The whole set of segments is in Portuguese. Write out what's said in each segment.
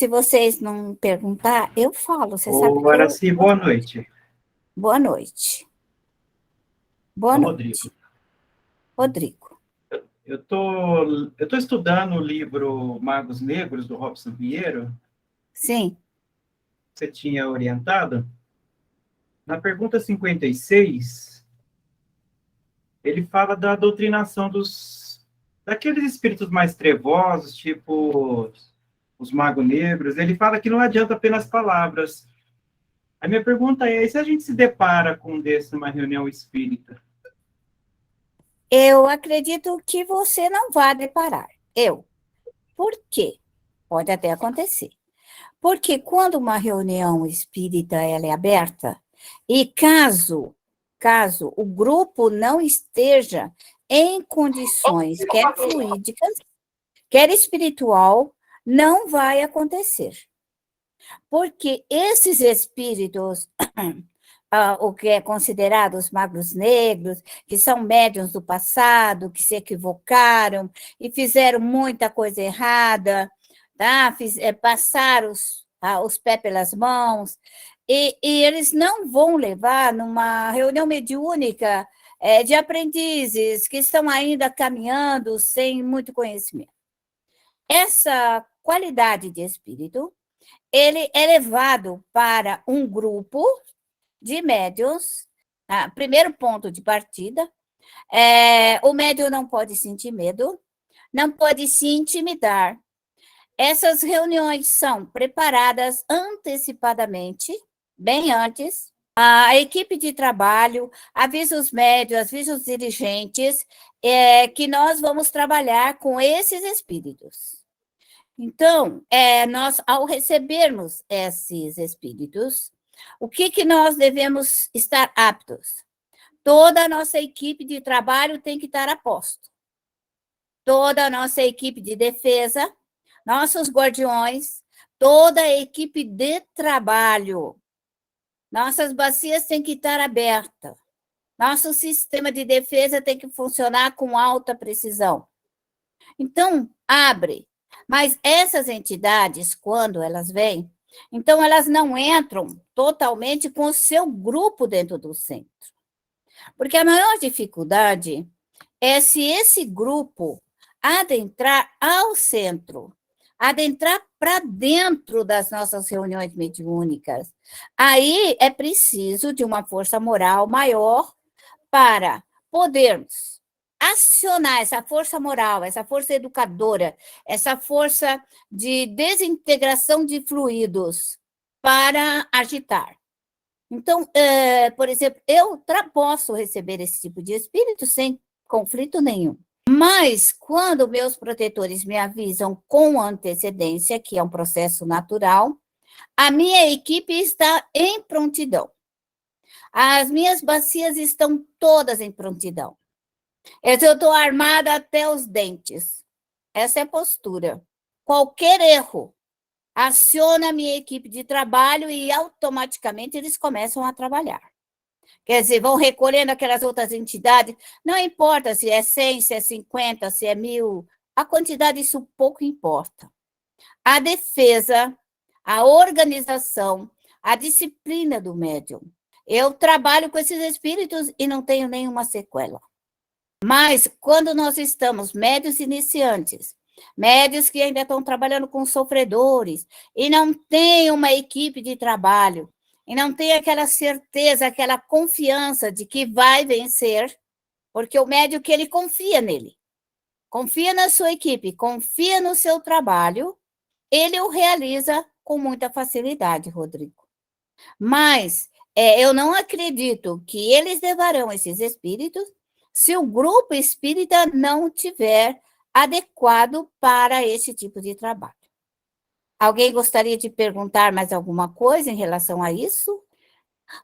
Se vocês não perguntar, eu falo. Você sabe Ô, que eu... Araci, boa noite. Boa noite. É Boa o Rodrigo. noite, Rodrigo. Eu tô estudando o livro Magos Negros, do Robson Pinheiro, Sim. que você tinha orientado. Na pergunta 56, ele fala da doutrinação daqueles espíritos mais trevosos, tipo os magos negros. Ele fala que não adianta apenas palavras. A minha pergunta é, e se a gente se depara com um desse numa reunião espírita? Eu acredito que você não vai deparar. Eu. Por quê? Pode até acontecer. Porque quando uma reunião espírita ela é aberta, e caso o grupo não esteja em condições, quer fluídicas, quer espiritual, não vai acontecer. Porque esses espíritos, o que é considerado os magos negros, que são médiuns do passado, que se equivocaram e fizeram muita coisa errada, tá? Passaram os pés pelas mãos, e eles não vão levar numa reunião mediúnica de aprendizes que estão ainda caminhando sem muito conhecimento. Essa qualidade de espírito, ele é levado para um grupo de médiuns, primeiro ponto de partida, o médium não pode sentir medo, não pode se intimidar. Essas reuniões são preparadas antecipadamente, bem antes. A equipe de trabalho avisa os médios, avisa os dirigentes, que nós vamos trabalhar com esses espíritos. Então, nós, ao recebermos esses espíritos, o que nós devemos estar aptos? Toda a nossa equipe de trabalho tem que estar a posto. Toda a nossa equipe de defesa, nossos guardiões, toda a equipe de trabalho. Nossas bacias têm que estar abertas. Nosso sistema de defesa tem que funcionar com alta precisão. Então, abre. Mas essas entidades, quando elas vêm, então elas não entram totalmente com o seu grupo dentro do centro. Porque a maior dificuldade é se esse grupo adentrar ao centro, adentrar para dentro das nossas reuniões mediúnicas. Aí é preciso de uma força moral maior para podermos acionar essa força moral, essa força educadora, essa força de desintegração de fluidos para agitar. Então, por exemplo, eu posso receber esse tipo de espírito sem conflito nenhum. Mas, quando meus protetores me avisam com antecedência, que é um processo natural, a minha equipe está em prontidão. As minhas bacias estão todas em prontidão. Eu estou armada até os dentes. Essa é a postura. Qualquer erro, aciona a minha equipe de trabalho e automaticamente eles começam a trabalhar. Quer dizer, vão recolhendo aquelas outras entidades, não importa se é 100, se é 50, se é 1000, a quantidade isso pouco importa. A defesa, a organização, a disciplina do médium. Eu trabalho com esses espíritos e não tenho nenhuma sequela. Mas, quando nós estamos médios iniciantes, médios que ainda estão trabalhando com sofredores, e não tem uma equipe de trabalho, e não tem aquela certeza, aquela confiança de que vai vencer, porque o médio que ele confia nele, confia na sua equipe, confia no seu trabalho, ele o realiza com muita facilidade, Rodrigo. Mas eu não acredito que eles levarão esses espíritos se o grupo espírita não tiver adequado para esse tipo de trabalho. Alguém gostaria de perguntar mais alguma coisa em relação a isso?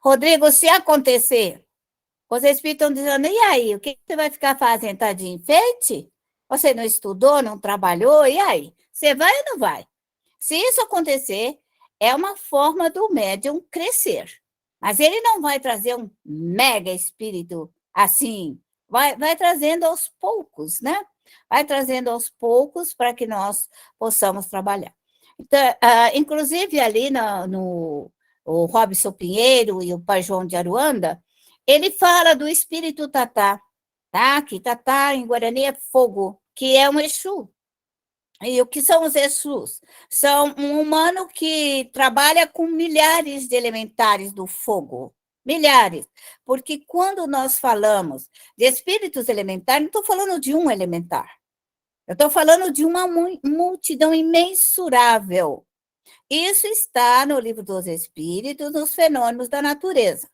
Rodrigo, se acontecer, os espíritos estão dizendo, e aí, o que você vai ficar fazendo? Tá de enfeite? Você não estudou, não trabalhou? E aí? Você vai ou não vai? Se isso acontecer, é uma forma do médium crescer. Mas ele não vai trazer um mega espírito assim, vai trazendo aos poucos, né? Vai trazendo aos poucos para que nós possamos trabalhar. Então, inclusive, ali no o Robson Pinheiro e o Pai João de Aruanda, ele fala do espírito Tatá, tá? Que Tatá, em Guarani, é fogo, que é um Exu. E o que são os Exus? São um humano que trabalha com milhares de elementares do fogo. Milhares. Porque quando nós falamos de espíritos elementares, não estou falando de um elementar. Eu estou falando de uma multidão imensurável. Isso está no Livro dos Espíritos, nos fenômenos da natureza.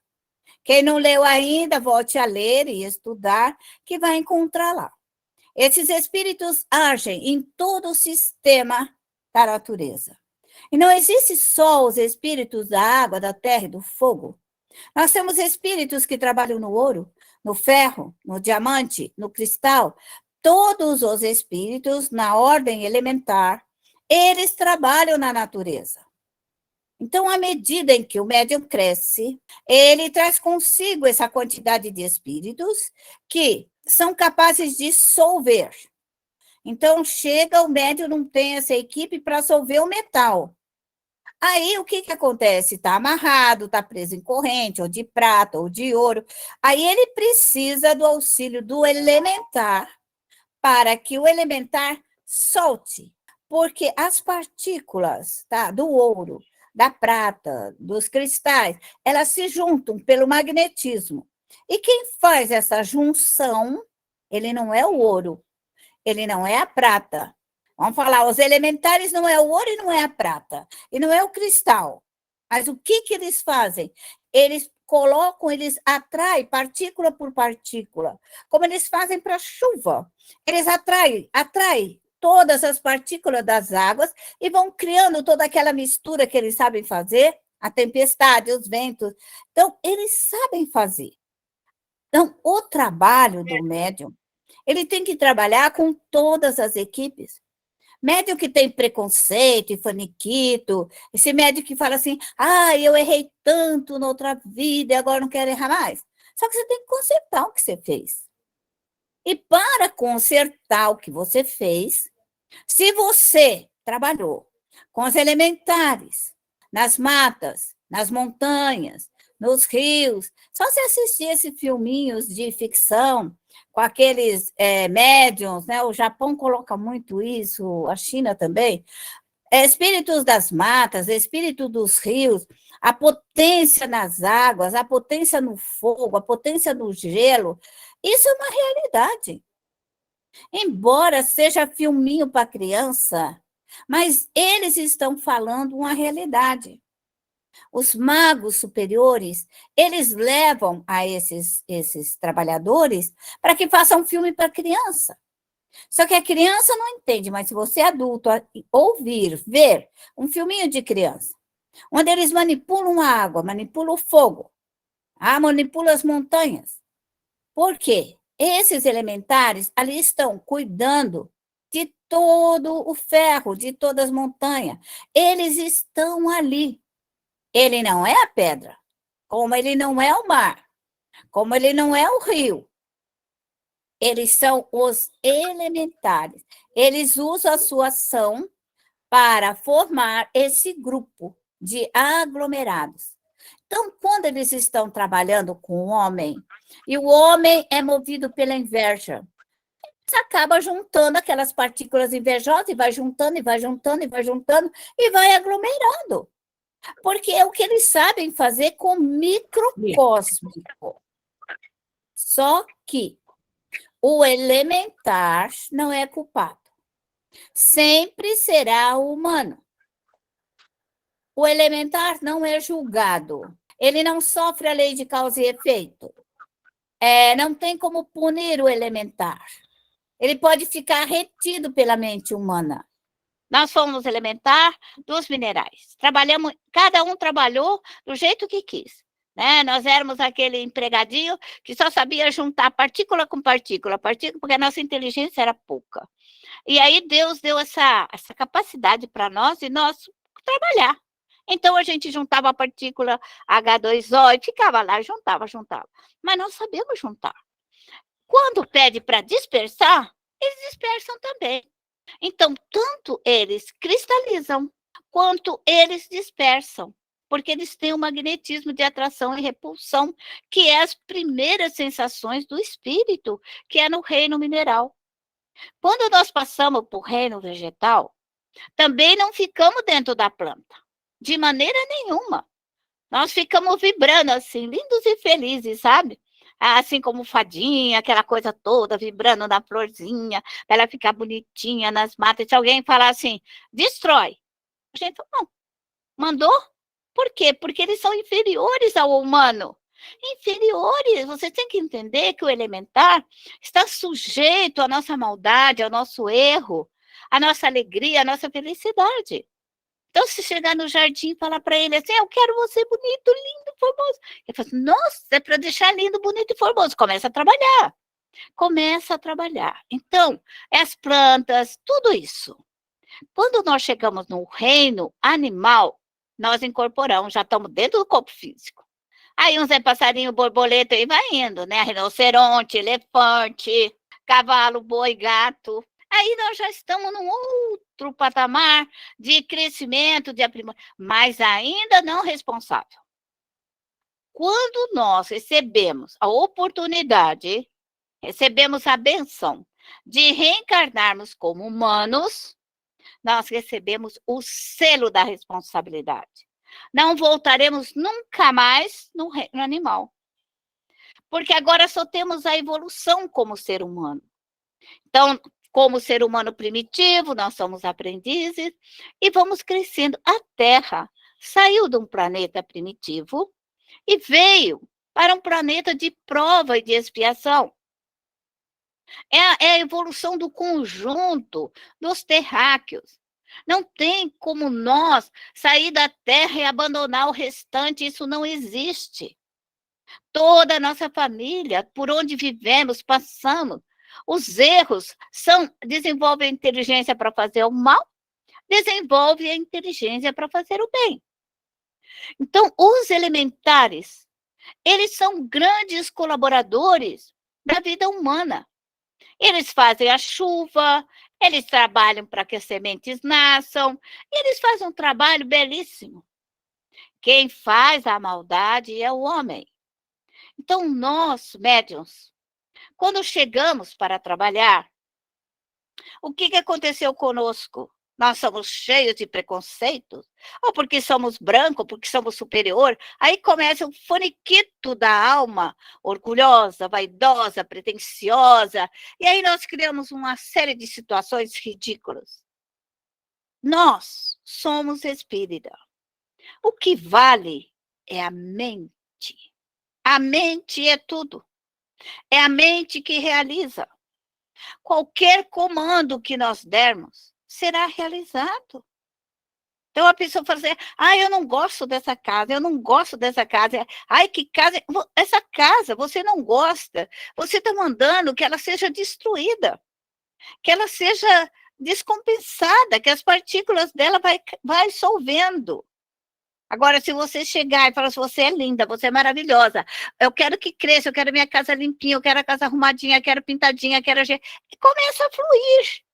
Quem não leu ainda, volte a ler e estudar, que vai encontrar lá. Esses espíritos agem em todo o sistema da natureza. E não existe só os espíritos da água, da terra e do fogo. Nós temos espíritos que trabalham no ouro, no ferro, no diamante, no cristal. Todos os espíritos, na ordem elementar, eles trabalham na natureza. Então, à medida em que o médium cresce, ele traz consigo essa quantidade de espíritos que são capazes de solver. Então, chega o médium, não tem essa equipe para solver o metal. Aí, o que acontece? Está amarrado, está preso em corrente, ou de prata, ou de ouro. Aí, ele precisa do auxílio do elementar para que o elementar solte. Porque as partículas, tá, do ouro, da prata, dos cristais, elas se juntam pelo magnetismo. E quem faz essa junção, ele não é o ouro, ele não é a prata. Vamos falar, os elementares não é o ouro e não é a prata, e não é o cristal. Mas o que eles fazem? Eles colocam, eles atraem partícula por partícula, como eles fazem para a chuva. Eles atraem todas as partículas das águas e vão criando toda aquela mistura que eles sabem fazer, a tempestade, os ventos. Então, eles sabem fazer. Então, o trabalho do médium, ele tem que trabalhar com todas as equipes. Médium que tem preconceito e faniquito, esse médium que fala assim, eu errei tanto na outra vida e agora não quero errar mais. Só que você tem que consertar o que você fez. E para consertar o que você fez, se você trabalhou com os elementares, nas matas, nas montanhas, nos rios, só se assistir esses filminhos de ficção com aqueles médiums, né? O Japão coloca muito isso, a China também. Espíritos das matas, espírito dos rios, a potência nas águas, a potência no fogo, a potência no gelo, isso é uma realidade. Embora seja filminho para criança, mas eles estão falando uma realidade. Os magos superiores, eles levam a esses trabalhadores para que façam um filme para criança. Só que a criança não entende, mas se você adulto ouvir, ver um filminho de criança, onde eles manipulam a água, manipulam o fogo, manipulam as montanhas. Por quê? Esses elementares ali estão cuidando de todo o ferro, de todas as montanhas. Eles estão ali. Ele não é a pedra, como ele não é o mar, como ele não é o rio. Eles são os elementares. Eles usam a sua ação para formar esse grupo de aglomerados. Então, quando eles estão trabalhando com o homem, e o homem é movido pela inveja, você acaba juntando aquelas partículas invejosas, e vai juntando, e vai juntando, e vai juntando, e vai aglomerando. Porque é o que eles sabem fazer com microcósmico. Só que o elementar não é culpado. Sempre será o humano. O elementar não é julgado. Ele não sofre a lei de causa e efeito. Não tem como punir o elementar. Ele pode ficar retido pela mente humana. Nós somos elementar dos minerais. Trabalhamos, cada um trabalhou do jeito que quis. Né? Nós éramos aquele empregadinho que só sabia juntar partícula com partícula, porque a nossa inteligência era pouca. E aí Deus deu essa capacidade para nós e nós trabalhar. Então, a gente juntava a partícula H2O e ficava lá, juntava. Mas não sabemos juntar. Quando pede para dispersar, eles dispersam também. Então, tanto eles cristalizam, quanto eles dispersam, porque eles têm o magnetismo de atração e repulsão, que é as primeiras sensações do espírito, que é no reino mineral. Quando nós passamos para o reino vegetal, também não ficamos dentro da planta, de maneira nenhuma. Nós ficamos vibrando assim, lindos e felizes, sabe? Assim como fadinha, aquela coisa toda, vibrando na florzinha, para ela ficar bonitinha nas matas. Se alguém falar assim, destrói. A gente não, mandou? Por quê? Porque eles são inferiores ao humano. Inferiores, você tem que entender que o elementar está sujeito à nossa maldade, ao nosso erro, à nossa alegria, à nossa felicidade. Então, se chegar no jardim e falar para ele assim, eu quero você bonito, lindo, formoso. Ele fala assim, nossa, é para deixar lindo, bonito e formoso. Começa a trabalhar. Começa a trabalhar. Então, as plantas, tudo isso. Quando nós chegamos no reino animal, nós incorporamos, já estamos dentro do corpo físico. Aí uns é passarinho, borboleta e vai indo, né? Rinoceronte, elefante, cavalo, boi, gato. Aí nós já estamos num outro patamar de crescimento, de aprimoramento, mas ainda não responsável. Quando nós recebemos a oportunidade, recebemos a benção de reencarnarmos como humanos, nós recebemos o selo da responsabilidade. Não voltaremos nunca mais no reino animal. Porque agora só temos a evolução como ser humano. Então, como ser humano primitivo, nós somos aprendizes e vamos crescendo. A Terra saiu de um planeta primitivo e veio para um planeta de prova e de expiação. É a evolução do conjunto dos terráqueos. Não tem como nós sair da Terra e abandonar o restante, isso não existe. Toda a nossa família, por onde vivemos, passamos, os erros desenvolvem a inteligência para fazer o mal, desenvolve a inteligência para fazer o bem. Então, os elementares, eles são grandes colaboradores da vida humana. Eles fazem a chuva, eles trabalham para que as sementes nasçam, eles fazem um trabalho belíssimo. Quem faz a maldade é o homem. Então, nós, médiuns, quando chegamos para trabalhar, o que aconteceu conosco? Nós somos cheios de preconceitos? Ou porque somos brancos, porque somos superior? Aí começa o faniquito da alma, orgulhosa, vaidosa, pretensiosa, e aí nós criamos uma série de situações ridículas. Nós somos espírita. O que vale é a mente. A mente é tudo. É a mente que realiza. Qualquer comando que nós dermos será realizado. Então a pessoa fala assim, eu não gosto dessa casa, eu não gosto dessa casa. Ai, que casa, essa casa você não gosta. Você está mandando que ela seja destruída, que ela seja descompensada, que as partículas dela vai solvendo. Agora, se você chegar e falar assim, você é linda, você é maravilhosa, eu quero que cresça, eu quero minha casa limpinha, eu quero a casa arrumadinha, eu quero pintadinha, eu quero... E começa a fluir.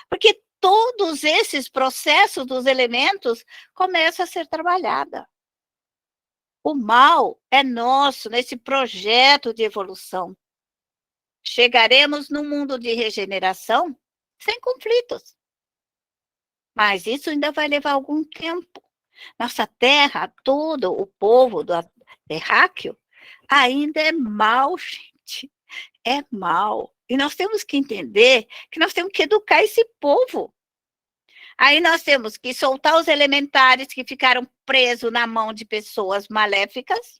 Porque todos esses processos dos elementos começam a ser trabalhados. O mal é nosso nesse projeto de evolução. Chegaremos num mundo de regeneração sem conflitos. Mas isso ainda vai levar algum tempo. Nossa terra, todo o povo do terráqueo, ainda é mal, gente. É mal. E nós temos que entender que nós temos que educar esse povo. Aí nós temos que soltar os elementares que ficaram presos na mão de pessoas maléficas.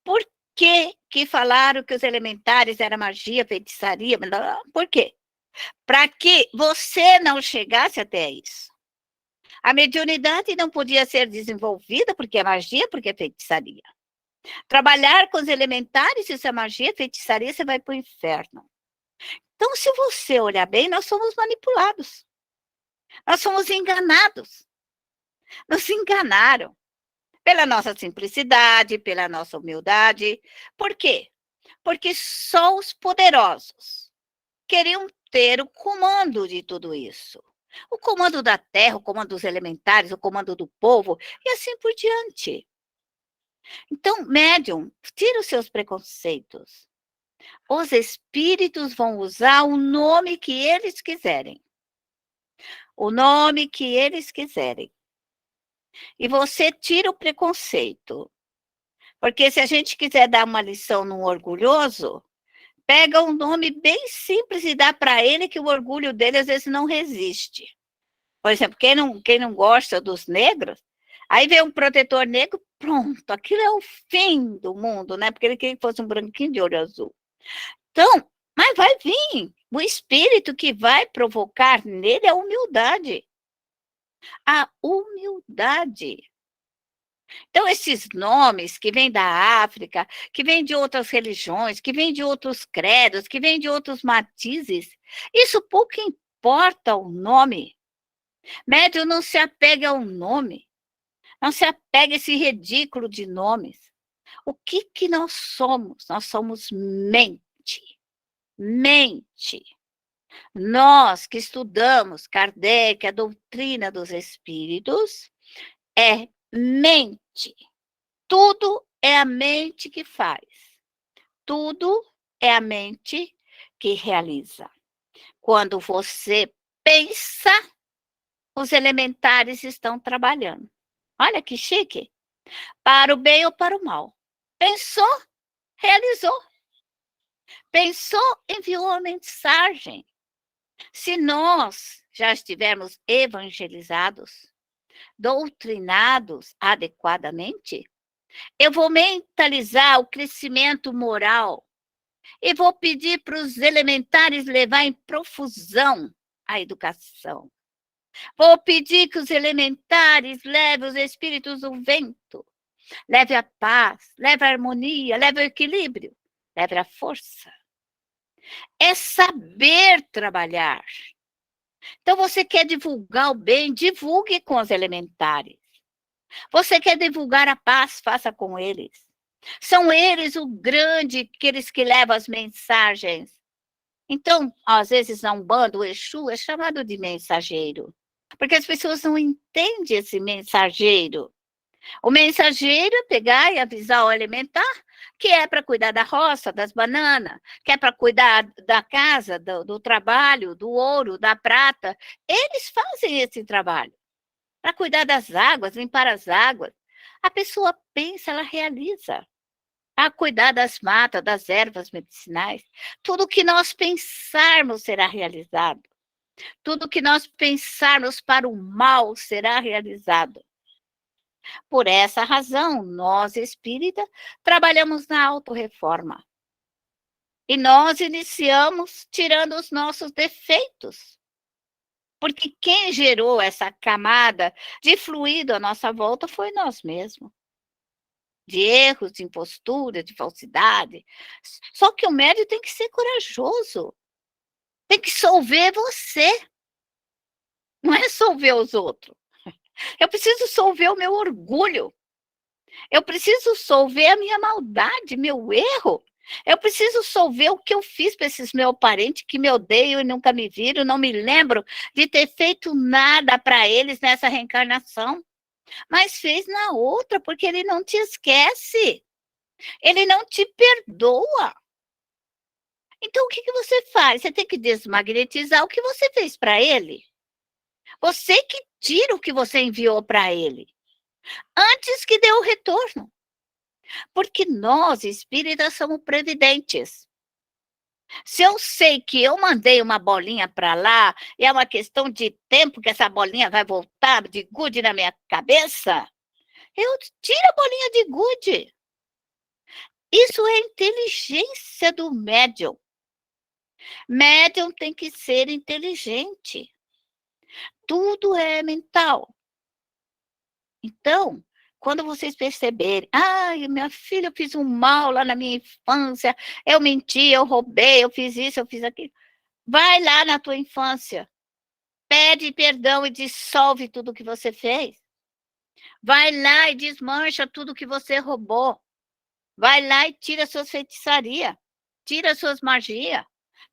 Por que falaram que os elementares era magia, feitiçaria? Por quê? Para que você não chegasse até isso. A mediunidade não podia ser desenvolvida porque é magia, porque é feitiçaria. Trabalhar com os elementares, isso é magia, feitiçaria, você vai para o inferno. Então, se você olhar bem, nós somos manipulados. Nós somos enganados. Nos enganaram. Pela nossa simplicidade, pela nossa humildade. Por quê? Porque só os poderosos queriam ter o comando de tudo isso. O comando da terra, o comando dos elementares, o comando do povo, e assim por diante. Então, médium, tira os seus preconceitos. Os espíritos vão usar o nome que eles quiserem. O nome que eles quiserem. E você tira o preconceito. Porque se a gente quiser dar uma lição num orgulhoso, pega um nome bem simples e dá para ele, que o orgulho dele às vezes não resiste. Por exemplo, quem não gosta dos negros, aí vê um protetor negro, pronto, aquilo é o fim do mundo, né? Porque ele queria que fosse um branquinho de olho azul. Então, mas vai vir. O espírito que vai provocar nele é a humildade. A humildade. Então, esses nomes que vêm da África, que vêm de outras religiões, que vêm de outros credos, que vêm de outros matizes, isso pouco importa o nome. Médium não se apega ao nome. Não se apega a esse ridículo de nomes. O que que nós somos? Nós somos mente. Mente. Nós que estudamos Kardec, a doutrina dos espíritos, é mente. Tudo é a mente que faz. Tudo é a mente que realiza. Quando você pensa, os elementares estão trabalhando. Olha que chique. Para o bem ou para o mal. Pensou, realizou. Pensou, enviou a mensagem. Se nós já estivermos evangelizados, doutrinados adequadamente, eu vou mentalizar o crescimento moral e vou pedir para os elementares levar em profusão a educação. Vou pedir que os elementares levem os espíritos do vento, leve a paz, leve a harmonia, leve o equilíbrio, leve a força. É saber trabalhar. Então, você quer divulgar o bem, divulgue com os elementares. Você quer divulgar a paz, faça com eles. São eles o grande, aqueles que levam as mensagens. Então, às vezes, na Umbanda, o Exu é chamado de mensageiro. Porque as pessoas não entendem esse mensageiro. O mensageiro é pegar e avisar o elementar que é para cuidar da roça, das bananas, que é para cuidar da casa, do trabalho, do ouro, da prata. Eles fazem esse trabalho. Para cuidar das águas, limpar as águas. A pessoa pensa, ela realiza. A cuidar das matas, das ervas medicinais. Tudo que nós pensarmos será realizado. Tudo que nós pensarmos para o mal será realizado. Por essa razão, nós espíritas trabalhamos na autorreforma. E nós iniciamos tirando os nossos defeitos. Porque quem gerou essa camada de fluido à nossa volta foi nós mesmos. De erros, de impostura, de falsidade. Só que o médium tem que ser corajoso. Tem que solver você. Não é solver os outros. Eu preciso solver o meu orgulho. Eu preciso solver a minha maldade, meu erro. Eu preciso solver o que eu fiz para esses meus parentes que me odeiam e nunca me viram, não me lembro de ter feito nada para eles nessa reencarnação. Mas fez na outra, porque ele não te esquece. Ele não te perdoa. Então, o que que você faz? Você tem que desmagnetizar o que você fez para ele. Você que tira o que você enviou para ele. Antes que dê o retorno. Porque nós, espíritas, somos previdentes. Se eu sei que eu mandei uma bolinha para lá, e é uma questão de tempo que essa bolinha vai voltar de gude na minha cabeça, eu tiro a bolinha de gude. Isso é inteligência do médium. Médium tem que ser inteligente. Tudo é mental. Então, quando vocês perceberem, ai, minha filha, eu fiz um mal lá na minha infância, eu menti, eu roubei, eu fiz isso, eu fiz aquilo. Vai lá na tua infância, pede perdão e dissolve tudo que você fez. Vai lá e desmancha tudo que você roubou. Vai lá e tira suas feitiçarias, tira suas magias.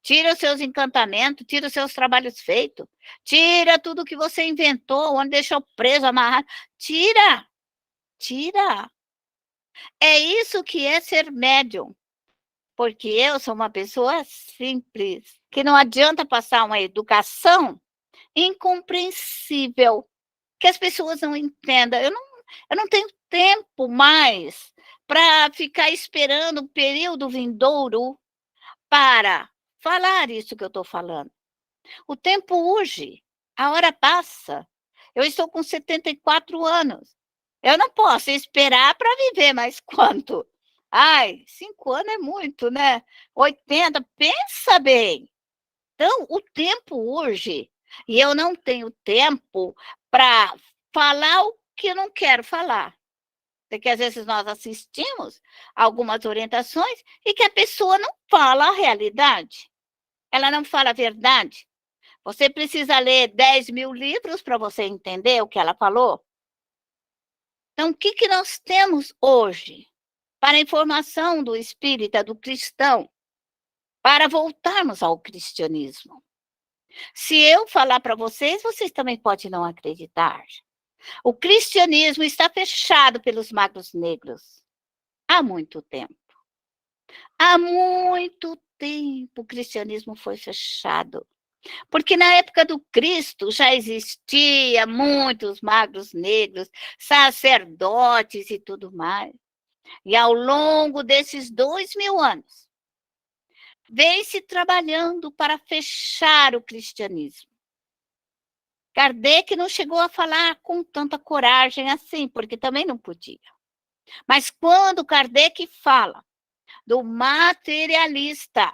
Tira os seus encantamentos, tira os seus trabalhos feitos, tira tudo que você inventou, onde deixou preso, amarrado. Tira, tira. É isso que é ser médium. Porque eu sou uma pessoa simples, que não adianta passar uma educação incompreensível, que as pessoas não entendam. Eu não tenho tempo mais para ficar esperando o período vindouro para falar isso que eu estou falando. O tempo urge, a hora passa. Eu estou com 74 anos. Eu não posso esperar para viver mais quanto? Ai, 5 anos é muito, né? 80, pensa bem. Então, o tempo urge. E eu não tenho tempo para falar o que eu não quero falar. Porque às vezes nós assistimos algumas orientações e que a pessoa não fala a realidade. Ela não fala a verdade. Você precisa ler 10.000 livros para você entender o que ela falou? Então, o que nós temos hoje para a informação do espírita, do cristão, para voltarmos ao cristianismo? Se eu falar para vocês, vocês também podem não acreditar. O cristianismo está fechado pelos magos negros há muito tempo. Há muito tempo o cristianismo foi fechado. Porque na época do Cristo já existia muitos magos negros, sacerdotes e tudo mais. E ao longo desses 2000 anos, vem-se trabalhando para fechar o cristianismo. Kardec não chegou a falar com tanta coragem assim, porque também não podia. Mas quando Kardec fala do materialista,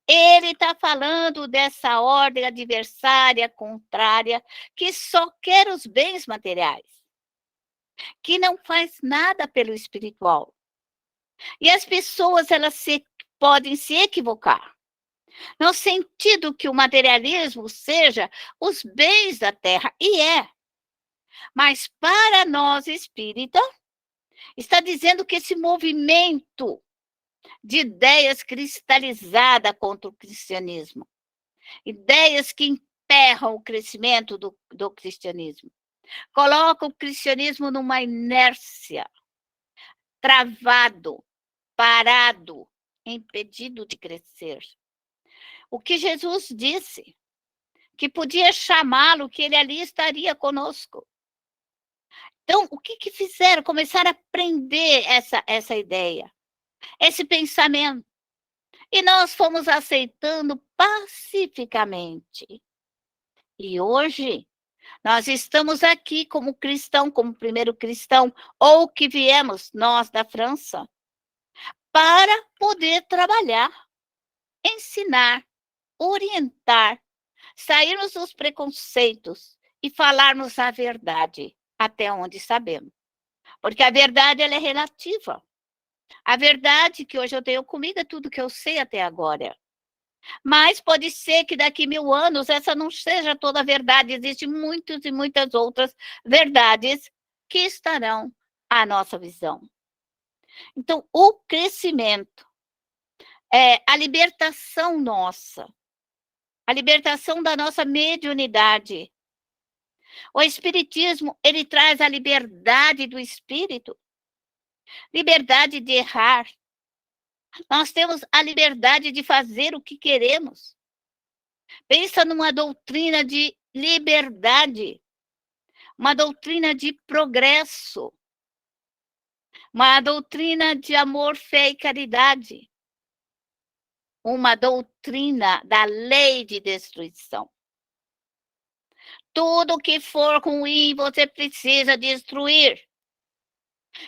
ele está falando dessa ordem adversária, contrária, que só quer os bens materiais, que não faz nada pelo espiritual. E as pessoas, podem se equivocar, no sentido que o materialismo seja os bens da terra, e é. Mas para nós espíritas, está dizendo que esse movimento de ideias cristalizadas contra o cristianismo, ideias que emperram o crescimento do cristianismo, colocam o cristianismo numa inércia, travado, parado, impedido de crescer. O que Jesus disse, que podia chamá-lo, que ele ali estaria conosco. Então, o que fizeram? Começaram a aprender essa ideia, esse pensamento. E nós fomos aceitando pacificamente. E hoje, nós estamos aqui como cristão, como primeiro cristão, ou que viemos, nós da França, para poder trabalhar, ensinar, orientar, sairmos dos preconceitos e falarmos a verdade, até onde sabemos. Porque a verdade ela é relativa. A verdade que hoje eu tenho comigo é tudo que eu sei até agora. Mas pode ser que daqui 1000 anos essa não seja toda a verdade. Existem muitas e muitas outras verdades que estarão à nossa visão. Então, o crescimento, a libertação nossa, a libertação da nossa mediunidade. O espiritismo, ele traz a liberdade do espírito, liberdade de errar. Nós temos a liberdade de fazer o que queremos. Pensa numa doutrina de liberdade, uma doutrina de progresso, uma doutrina de amor, fé e caridade, uma doutrina da lei de destruição. Tudo que for ruim, você precisa destruir.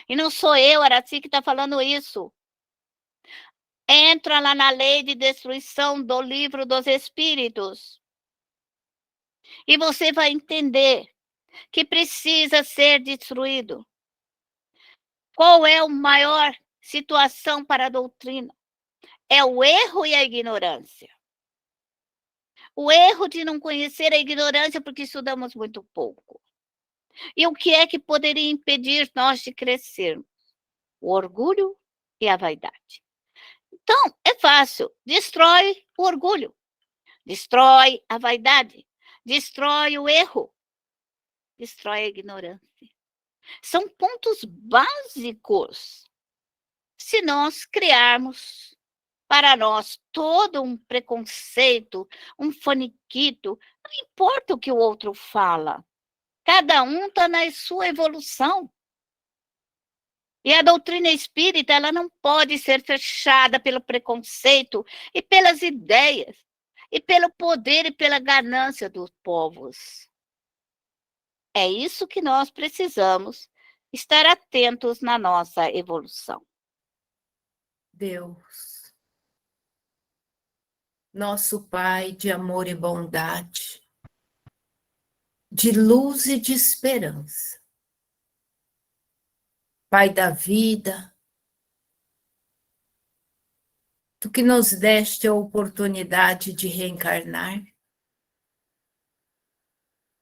E não sou eu, Araci, que está falando isso. Entra lá na lei de destruição do livro dos Espíritos. E você vai entender que precisa ser destruído. Qual é a maior situação para a doutrina? É o erro e a ignorância. O erro de não conhecer a ignorância porque estudamos muito pouco. E o que é que poderia impedir nós de crescermos? O orgulho e a vaidade. Então, é fácil. Destrói o orgulho, destrói a vaidade, destrói o erro, destrói a ignorância. São pontos básicos. Se nós criarmos para nós todo um preconceito, um faniquito, não importa o que o outro fala, cada um está na sua evolução. E a doutrina espírita, ela não pode ser fechada pelo preconceito e pelas ideias, e pelo poder e pela ganância dos povos. É isso que nós precisamos estar atentos na nossa evolução. Deus, nosso Pai de amor e bondade, de luz e de esperança, Pai da vida, Tu que nos deste a oportunidade de reencarnar,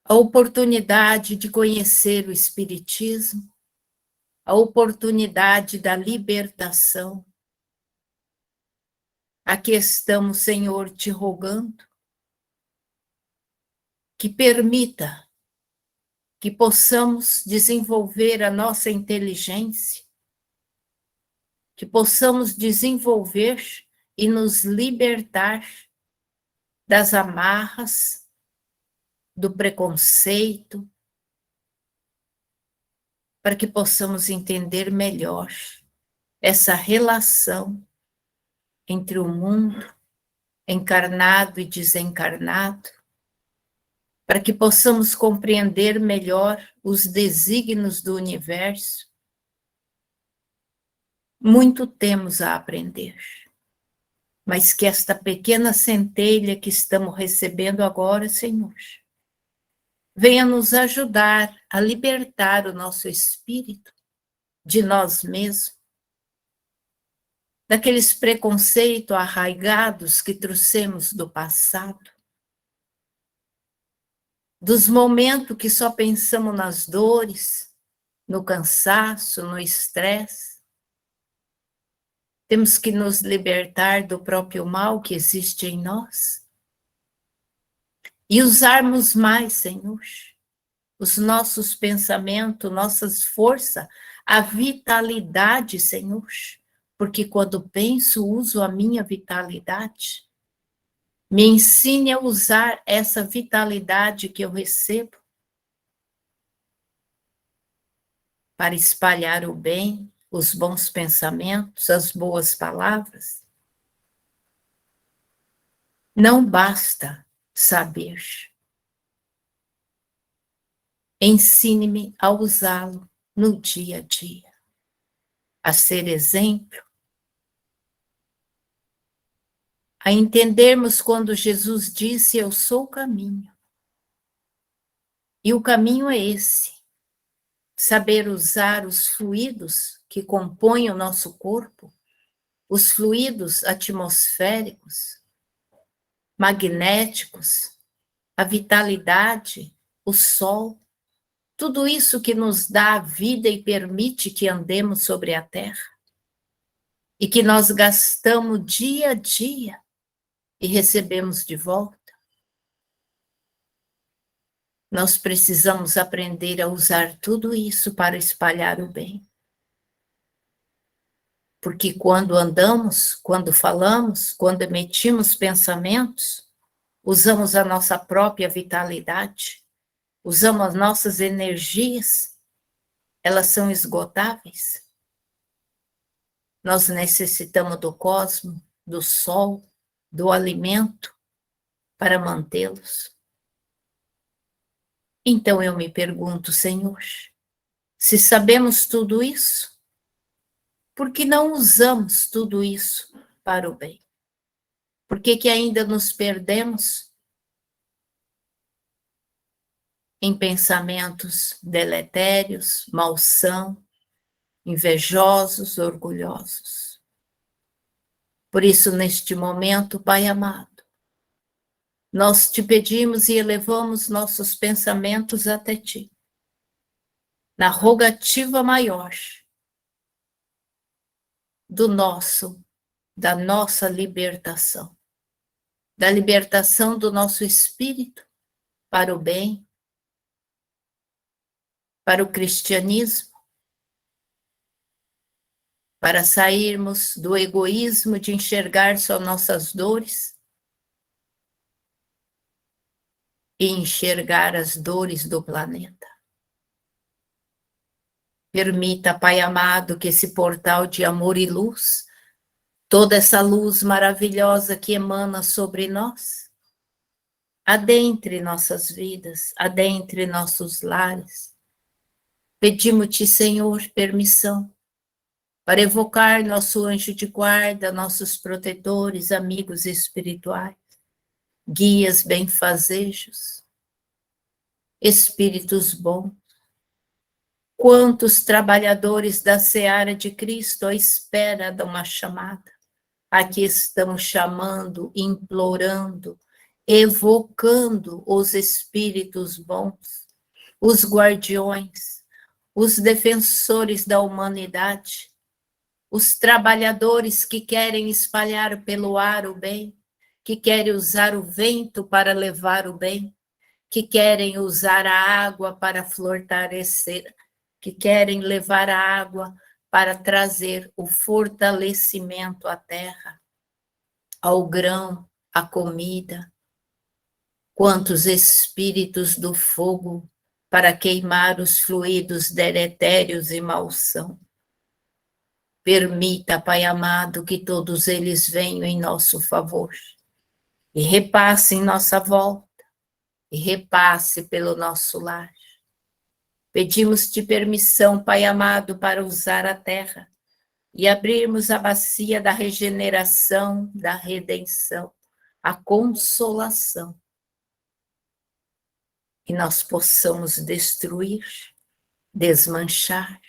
a oportunidade de conhecer o Espiritismo, a oportunidade da libertação. Aqui estamos, Senhor, te rogando que permita que possamos desenvolver a nossa inteligência, que possamos desenvolver e nos libertar das amarras, do preconceito, para que possamos entender melhor essa relação entre o mundo encarnado e desencarnado, para que possamos compreender melhor os desígnios do universo. Muito temos a aprender, mas que esta pequena centelha que estamos recebendo agora, Senhor, venha nos ajudar a libertar o nosso espírito de nós mesmos, daqueles preconceitos arraigados que trouxemos do passado, dos momentos que só pensamos nas dores, no cansaço, no estresse. Temos que nos libertar do próprio mal que existe em nós e usarmos mais, Senhor, os nossos pensamentos, nossas forças, a vitalidade, Senhor, porque quando penso, uso a minha vitalidade. Me ensine a usar essa vitalidade que eu recebo para espalhar o bem, os bons pensamentos, as boas palavras. Não basta saber. Ensine-me a usá-lo no dia a dia, a ser exemplo, a entendermos quando Jesus disse: eu sou o caminho. E o caminho é esse, saber usar os fluidos que compõem o nosso corpo, os fluidos atmosféricos, magnéticos, a vitalidade, o sol, tudo isso que nos dá a vida e permite que andemos sobre a terra, e que nós gastamos dia a dia e recebemos de volta. Nós precisamos aprender a usar tudo isso para espalhar o bem. Porque quando andamos, quando falamos, quando emitimos pensamentos, usamos a nossa própria vitalidade, usamos as nossas energias, elas são esgotáveis. Nós necessitamos do cosmos, do sol, do alimento para mantê-los. Então eu me pergunto, Senhor, se sabemos tudo isso, por que não usamos tudo isso para o bem? Por que ainda nos perdemos em pensamentos deletérios, malsão, invejosos, orgulhosos? Por isso, neste momento, Pai amado, nós te pedimos e elevamos nossos pensamentos até ti, na rogativa maior do nosso da nossa libertação, da libertação do nosso espírito para o bem, para o cristianismo, para sairmos do egoísmo de enxergar só nossas dores e enxergar as dores do planeta. Permita, Pai amado, que esse portal de amor e luz, toda essa luz maravilhosa que emana sobre nós, adentre nossas vidas, adentre nossos lares. Pedimos-te, Senhor, permissão para evocar nosso anjo de guarda, nossos protetores, amigos espirituais, guias benfazejos, espíritos bons. Quantos trabalhadores da seara de Cristo à espera de uma chamada? Aqui estamos chamando, implorando, evocando os espíritos bons, os guardiões, os defensores da humanidade, os trabalhadores que querem espalhar pelo ar o bem, que querem usar o vento para levar o bem, que querem usar a água para florescer, que querem levar a água para trazer o fortalecimento à terra, ao grão, à comida. Quantos espíritos do fogo para queimar os fluidos deletérios e malsão. Permita, Pai amado, que todos eles venham em nosso favor e repassem nossa volta e repasse pelo nosso lar. Pedimos-te permissão, Pai amado, para usar a terra e abrirmos a bacia da regeneração, da redenção, a consolação. E nós possamos destruir, desmanchar,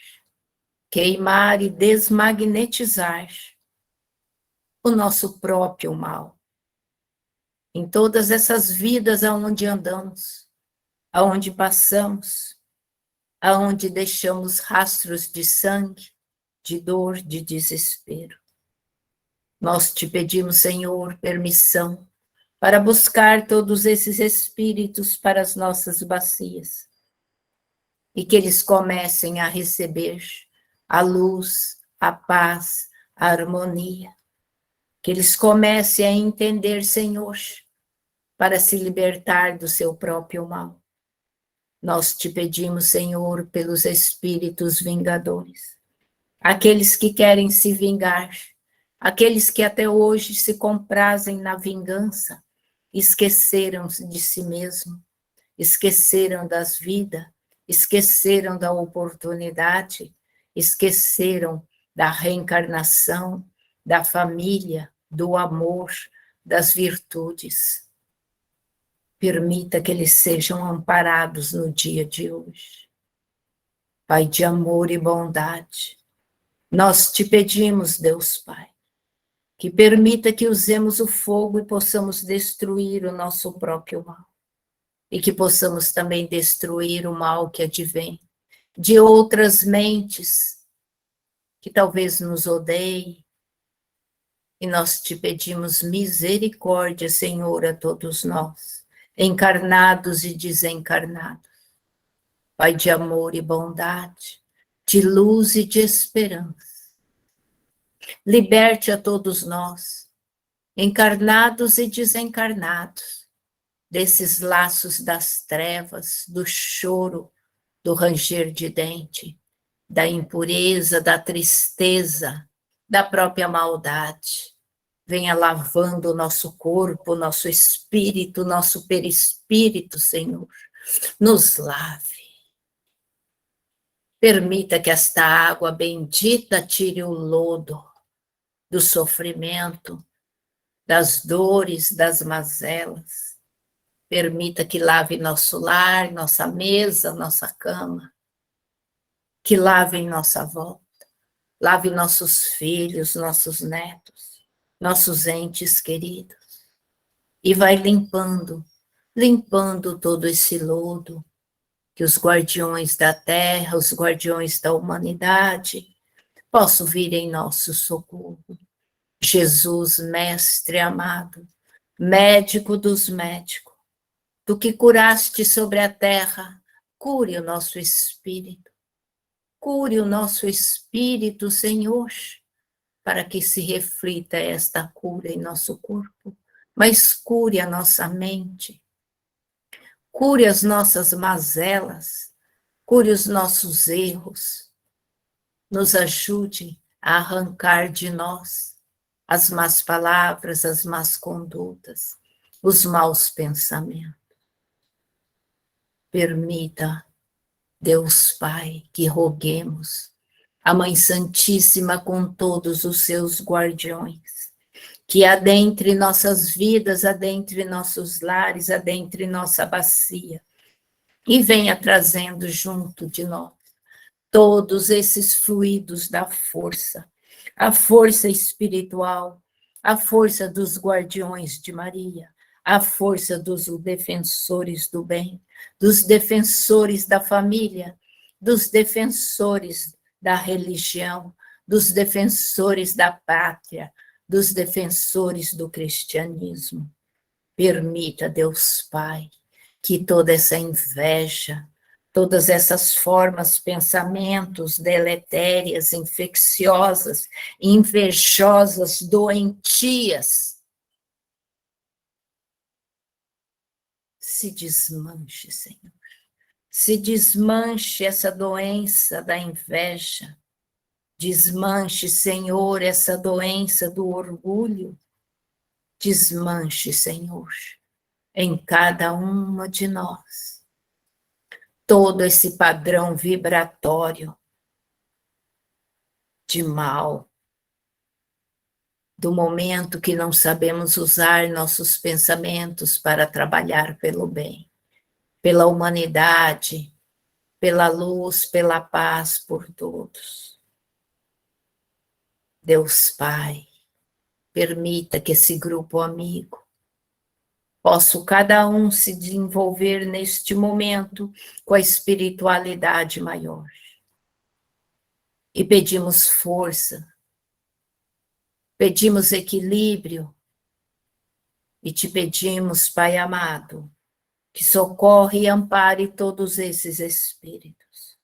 queimar e desmagnetizar o nosso próprio mal. Em todas essas vidas aonde andamos, aonde passamos, aonde deixamos rastros de sangue, de dor, de desespero. Nós te pedimos, Senhor, permissão para buscar todos esses espíritos para as nossas bacias e que eles comecem a receber a luz, a paz, a harmonia, que eles comecem a entender, Senhor, para se libertar do seu próprio mal. Nós te pedimos, Senhor, pelos espíritos vingadores, aqueles que querem se vingar, aqueles que até hoje se comprazem na vingança, esqueceram de si mesmo, esqueceram das vidas, esqueceram da oportunidade, esqueceram da reencarnação, da família, do amor, das virtudes. Permita que eles sejam amparados no dia de hoje. Pai de amor e bondade, nós te pedimos, Deus Pai, que permita que usemos o fogo e possamos destruir o nosso próprio mal. E que possamos também destruir o mal que advém de outras mentes que talvez nos odeiem. E nós te pedimos misericórdia, Senhor, a todos nós, encarnados e desencarnados. Pai de amor e bondade, de luz e de esperança. Liberte a todos nós, encarnados e desencarnados, desses laços das trevas, do choro, do ranger de dente, da impureza, da tristeza, da própria maldade. Venha lavando o nosso corpo, nosso espírito, nosso perispírito, Senhor. Nos lave. Permita que esta água bendita tire o lodo do sofrimento, das dores, das mazelas. Permita que lave nosso lar, nossa mesa, nossa cama. Que lave em nossa volta. Lave nossos filhos, nossos netos, nossos entes queridos. E vai limpando, limpando todo esse lodo, que os guardiões da terra, os guardiões da humanidade, possam vir em nosso socorro. Jesus, mestre amado, médico dos médicos, tu que curaste sobre a terra, cure o nosso espírito. Cure o nosso espírito, Senhor, para que se reflita esta cura em nosso corpo, mas cure a nossa mente, cure as nossas mazelas, cure os nossos erros, nos ajude a arrancar de nós as más palavras, as más condutas, os maus pensamentos. Permita, Deus Pai, que roguemos a Mãe Santíssima com todos os seus guardiões, que adentre nossas vidas, adentre nossos lares, adentre nossa bacia, e venha trazendo junto de nós todos esses fluidos da força, a força espiritual, a força dos guardiões de Maria, a força dos defensores do bem, dos defensores da família, dos defensores da religião, dos defensores da pátria, dos defensores do cristianismo. Permita, Deus Pai, que toda essa inveja, todas essas formas, pensamentos deletérias, infecciosas, invejosas, doentias, se desmanche, Senhor. Se desmanche essa doença da inveja. Desmanche, Senhor, essa doença do orgulho. Desmanche, Senhor, em cada uma de nós. Todo esse padrão vibratório de mal, do momento que não sabemos usar nossos pensamentos para trabalhar pelo bem, pela humanidade, pela luz, pela paz por todos. Deus Pai, permita que esse grupo amigo possa cada um se desenvolver neste momento com a espiritualidade maior. E pedimos força, pedimos equilíbrio e te pedimos, Pai amado, que socorre e ampare todos esses espíritos,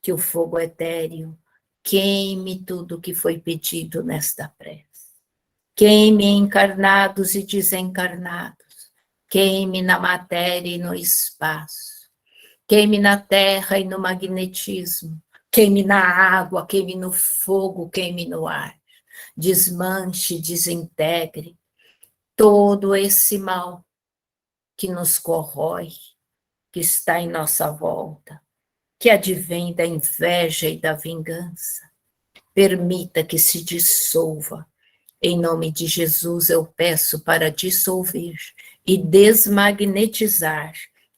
que o fogo etéreo queime tudo que foi pedido nesta prece. Queime encarnados e desencarnados, queime na matéria e no espaço, queime na terra e no magnetismo, queime na água, queime no fogo, queime no ar. Desmanche, desintegre todo esse mal que nos corrói, que está em nossa volta, que advém da inveja e da vingança. Permita que se dissolva. Em nome de Jesus, eu peço para dissolver e desmagnetizar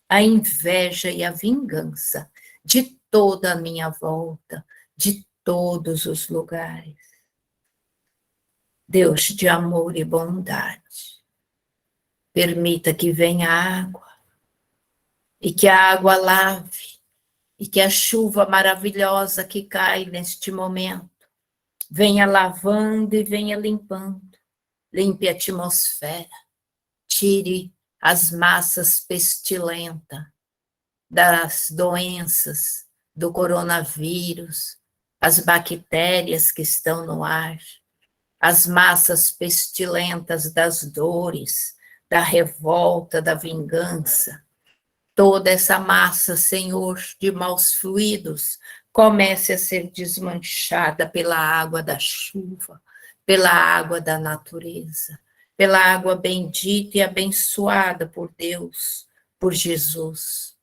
a inveja e a vingança de toda a minha volta, de todos os lugares. Deus de amor e bondade, permita que venha água, e que a água lave, e que a chuva maravilhosa que cai neste momento venha lavando e venha limpando. Limpe a atmosfera, tire as massas pestilentas das doenças, do coronavírus, as bactérias que estão no ar, as massas pestilentas das dores, da revolta, da vingança. Toda essa massa, Senhor, de maus fluidos, comece a ser desmanchada pela água da chuva, pela água da natureza, pela água bendita e abençoada por Deus, por Jesus.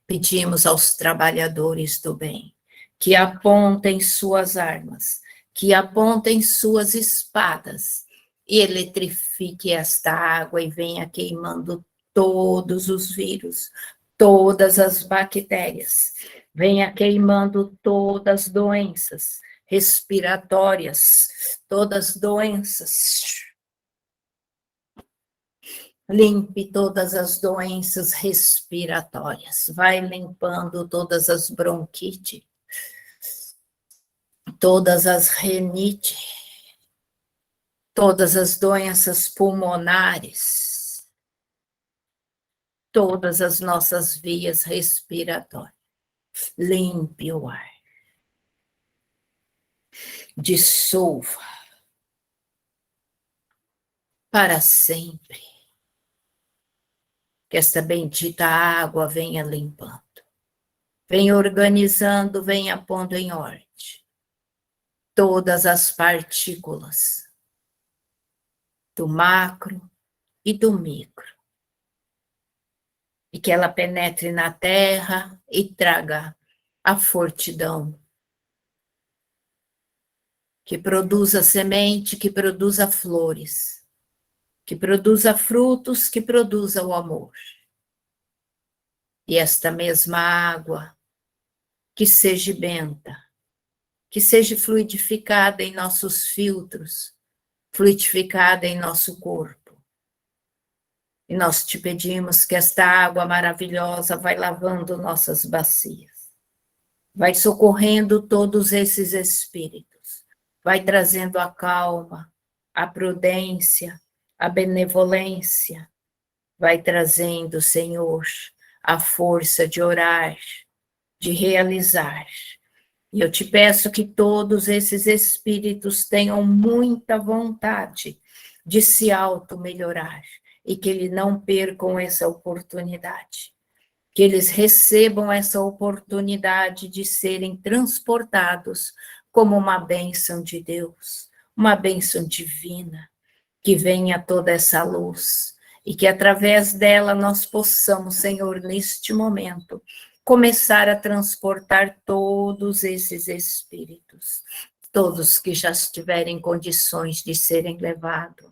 Pedimos aos trabalhadores do bem que apontem suas armas, que apontem suas espadas e eletrifique esta água e venha queimando todos os vírus, todas as bactérias, venha queimando todas as doenças respiratórias, todas as doenças. Limpe todas as doenças respiratórias, vai limpando todas as bronquites, todas as renites, todas as doenças pulmonares, todas as nossas vias respiratórias. Limpe o ar. Dissolva para sempre. Que esta bendita água venha limpando, venha organizando, venha pondo em ordem todas as partículas do macro e do micro. E que ela penetre na terra e traga a fortidão, que produza semente, que produza flores, que produza frutos, que produza o amor. E esta mesma água, que seja benta, que seja fluidificada em nossos filtros, fluidificada em nosso corpo. E nós te pedimos que esta água maravilhosa vai lavando nossas bacias, vai socorrendo todos esses espíritos, vai trazendo a calma, a prudência, a benevolência, vai trazendo, Senhor, a força de orar, de realizar. E eu te peço que todos esses espíritos tenham muita vontade de se auto-melhorar e que eles não percam essa oportunidade. Que eles recebam essa oportunidade de serem transportados como uma bênção de Deus, uma bênção divina, que venha toda essa luz e que através dela nós possamos, Senhor, neste momento, começar a transportar todos esses espíritos, todos que já estiverem em condições de serem levados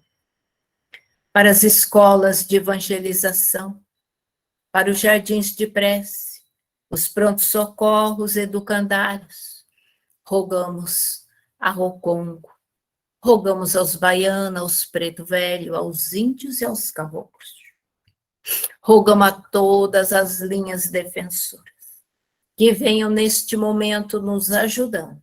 para as escolas de evangelização, para os jardins de prece, os prontos-socorros educandários. Rogamos a Rocongo, rogamos aos baianos, aos preto velho, aos índios e aos caboclos. Rogamos a todas as linhas defensoras que venham neste momento nos ajudando,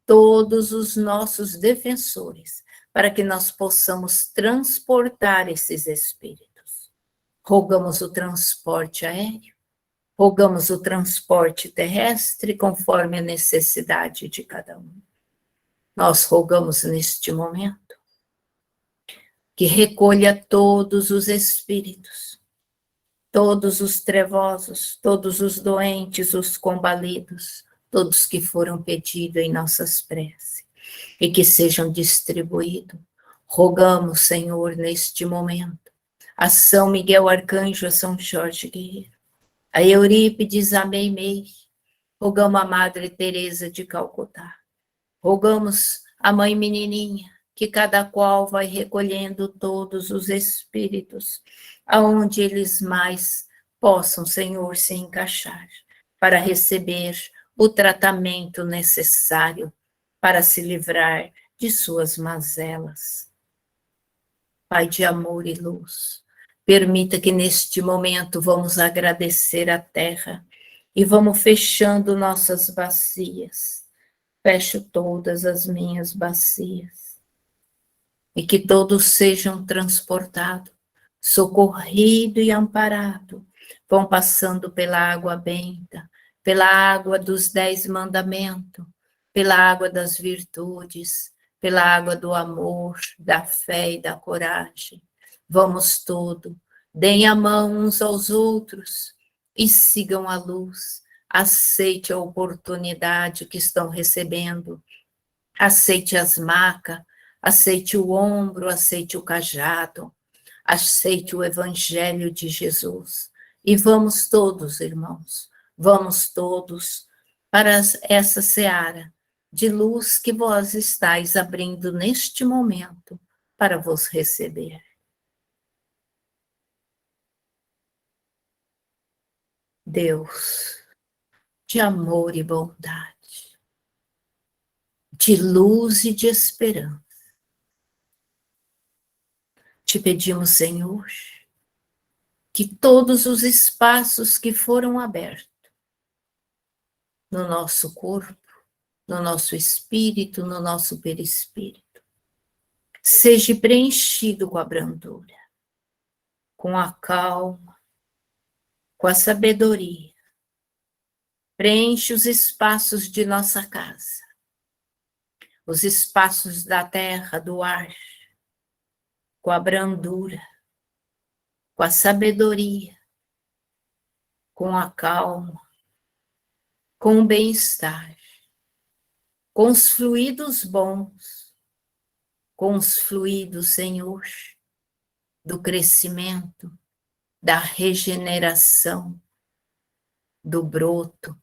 todos os nossos defensores, para que nós possamos transportar esses espíritos. Rogamos o transporte aéreo, rogamos o transporte terrestre, conforme a necessidade de cada um. Nós rogamos neste momento que recolha todos os espíritos, todos os trevosos, todos os doentes, os combalidos, todos que foram pedidos em nossas preces, e que sejam distribuídos. Rogamos, Senhor, neste momento, a São Miguel Arcanjo, a São Jorge Guerreiro, a Eurípides, a Meimei, rogamos a Madre Teresa de Calcutá, rogamos a Mãe Menininha, que cada qual vai recolhendo todos os espíritos, aonde eles mais possam, Senhor, se encaixar, para receber o tratamento necessário para se livrar de suas mazelas. Pai de amor e luz, permita que neste momento vamos agradecer a terra e vamos fechando nossas bacias. Fecho todas as minhas bacias. E que todos sejam transportados, socorridos e amparados, vão passando pela água benta, pela água dos 10 mandamentos, pela água das virtudes, pela água do amor, da fé e da coragem. Vamos todos, deem a mão uns aos outros e sigam a luz. Aceite a oportunidade que estão recebendo, aceite as macas, aceite o ombro, aceite o cajado, aceite o Evangelho de Jesus. E vamos todos, irmãos, vamos todos para essa seara de luz que vós estáis abrindo neste momento para vos receber. Deus, de amor e bondade, de luz e de esperança, te pedimos, Senhor, que todos os espaços que foram abertos no nosso corpo, no nosso espírito, no nosso perispírito, seja preenchido com a brandura, com a calma, com a sabedoria. Preenche os espaços de nossa casa, os espaços da terra, do ar, com a brandura, com a sabedoria, com a calma, com o bem-estar, com os fluidos bons, com os fluidos, Senhor, do crescimento, da regeneração, do broto,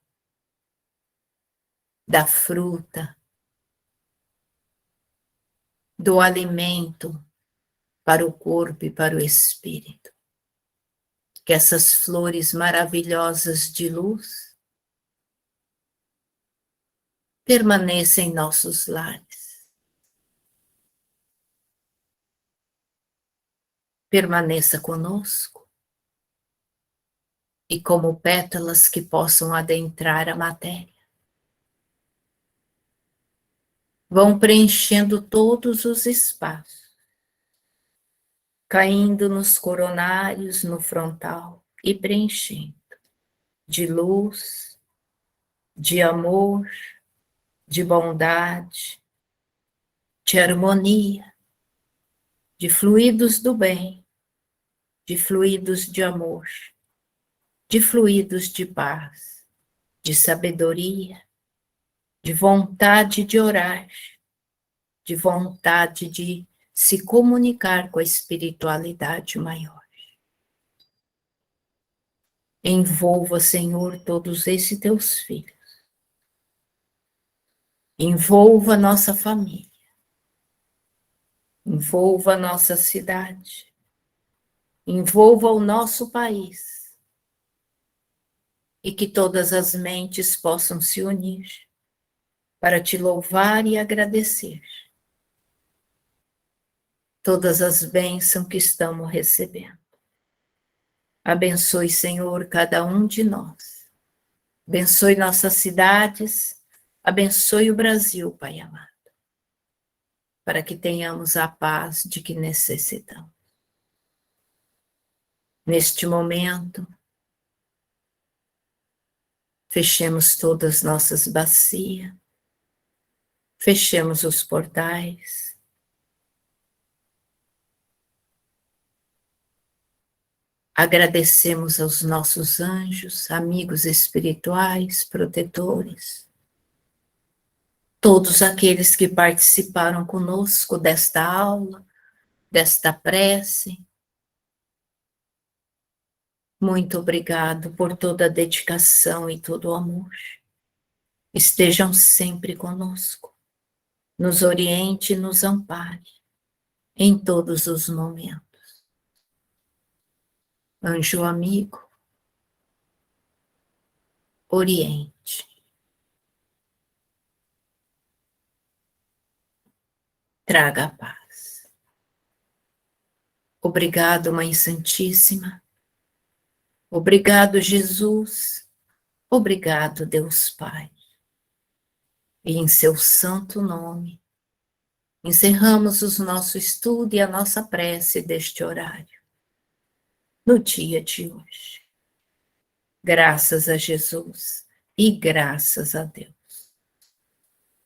da fruta, do alimento para o corpo e para o espírito. Que essas flores maravilhosas de luz permaneçam em nossos lares. Permaneça conosco e como pétalas que possam adentrar a matéria, vão preenchendo todos os espaços, caindo nos coronários, no frontal e preenchendo de luz, de amor, de bondade, de harmonia, de fluidos do bem, de fluidos de amor, de fluidos de paz, de sabedoria, de vontade de orar, de vontade de se comunicar com a espiritualidade maior. Envolva, Senhor, todos esses teus filhos. Envolva a nossa família. Envolva a nossa cidade. Envolva o nosso país. E que todas as mentes possam se unir para te louvar e agradecer todas as bênçãos que estamos recebendo. Abençoe, Senhor, cada um de nós. Abençoe nossas cidades. Abençoe o Brasil, Pai amado, para que tenhamos a paz de que necessitamos. Neste momento, fechemos todas as nossas bacias, fechemos os portais, agradecemos aos nossos anjos, amigos espirituais, protetores, todos aqueles que participaram conosco desta aula, desta prece. Muito obrigado por toda a dedicação e todo o amor. Estejam sempre conosco. Nos oriente e nos ampare em todos os momentos. Anjo amigo, oriente. Traga a paz. Obrigado, Mãe Santíssima. Obrigado, Jesus. Obrigado, Deus Pai. E em seu santo nome, encerramos o nosso estudo e a nossa prece deste horário, no dia de hoje. Graças a Jesus e graças a Deus.